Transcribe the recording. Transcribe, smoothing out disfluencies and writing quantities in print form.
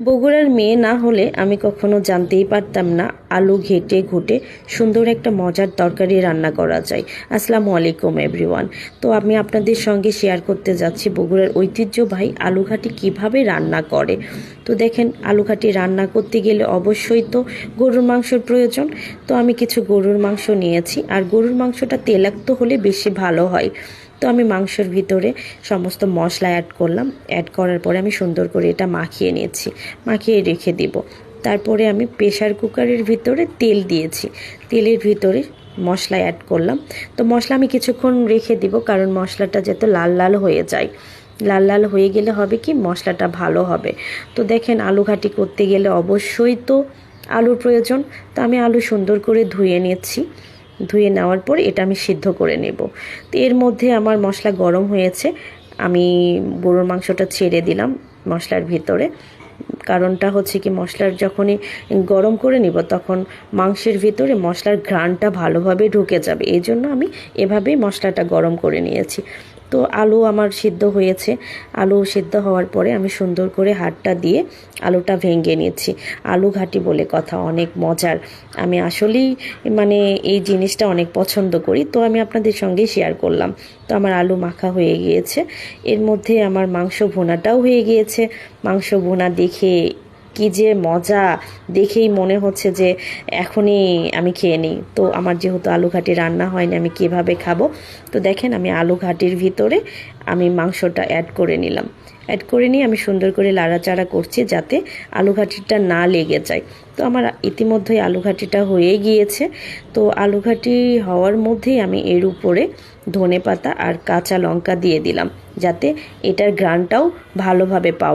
বগুড়ার মেয়ে না হলে আমি কখনো জানতেই পারতাম না আলু ঘেটে ঘুটে সুন্দর একটা মজার তরকারি রান্না করা যায়। আসসালামু আলাইকুম এভরিওয়ান। তো আমি আপনাদের সঙ্গে শেয়ার করতে যাচ্ছি বগুড়ার ঐতিহ্যবাহী আলু ঘাটি কীভাবে রান্না করে। তো দেখেন, আলু ঘাটি রান্না করতে গেলে অবশ্যই তো গরুর মাংসের প্রয়োজন। তো আমি কিছু গরুর মাংস নিয়েছি, আর গরুর মাংসটা তেলাক্ত হলে বেশি ভালো হয়। তো আমি মাংসের ভিতরে সমস্ত মশলা অ্যাড করলাম। অ্যাড করার পরে আমি সুন্দর করে এটা মাখিয়ে নিয়েছি, মাখিয়ে রেখে দিব। তারপরে আমি প্রেশার কুকারের ভিতরে তেল দিয়েছি, তেলের ভিতরে মশলা অ্যাড করলাম। তো মশলা আমি কিছুক্ষণ রেখে দিব, কারণ মশলাটা যাতে লাল লাল হয়ে যায়। লাল লাল হয়ে গেলে হবে কি, মশলাটা ভালো হবে। তো দেখেন, আলু ঘাটি করতে গেলে অবশ্যই তো আলুর প্রয়োজন। তো আমি আলু সুন্দর করে ধুয়ে নিচ্ছি। ধুয়ে নেওয়ার পর এটা আমি সিদ্ধ করে নেব। তো এর মধ্যে আমার মশলা গরম হয়েছে, আমি গরুর মাংসটা ছেড়ে দিলাম মশলার ভিতরে। কারণটা হচ্ছে কি, মশলার যখনই গরম করে নিব তখন মাংসের ভিতরে মশলার ঘ্রাণটা ভালোভাবে ঢুকে যাবে, এই জন্য আমি এভাবেই মশলাটা গরম করে নিয়েছি। তো আলু আমার সিদ্ধ হয়েছে। আলু সিদ্ধ হওয়ার পরে আমি সুন্দর করে হাতটা দিয়ে আলুটা ভেঙে নিয়েছি। আলু ঘাটি বলে কথা, অনেক মজার। আমি আসলেই এই জিনিসটা অনেক পছন্দ করি, তো আমি আপনাদের সঙ্গে শেয়ার করলাম। তো আমার আলু মাখা হয়ে গিয়েছে, এর মধ্যে আমার মাংস ভুনাটাও হয়ে গিয়েছে। মাংস ভুনা দেখে কি যে মজা, দেখেই মনে হচ্ছে যে এখনই আমি খেয়ে নিই। তো আমার যেহেতু আলু ঘাটি রান্না হয়নি, আমি কিভাবে খাবো। তো দেখেন, আমি আলু ঘাটির ভিতরে আমি মাংসটা অ্যাড করে নিলাম। অ্যাড করে নিয়ে আমি সুন্দর করে লাড়াচাড়া করছি যাতে আলু ঘাটিটা না লেগে যায়। তো আমার ইতিমধ্যেই আলু ঘাটিটা হয়ে গিয়েছে। তো আলু ঘাটি হওয়ার মধ্যেই আমি এর উপরে ধনেপাতা আর কাঁচা লঙ্কা দিয়ে দিলাম, যাতে এটার ঘ্রাণটাও ভালোভাবে পাওয়া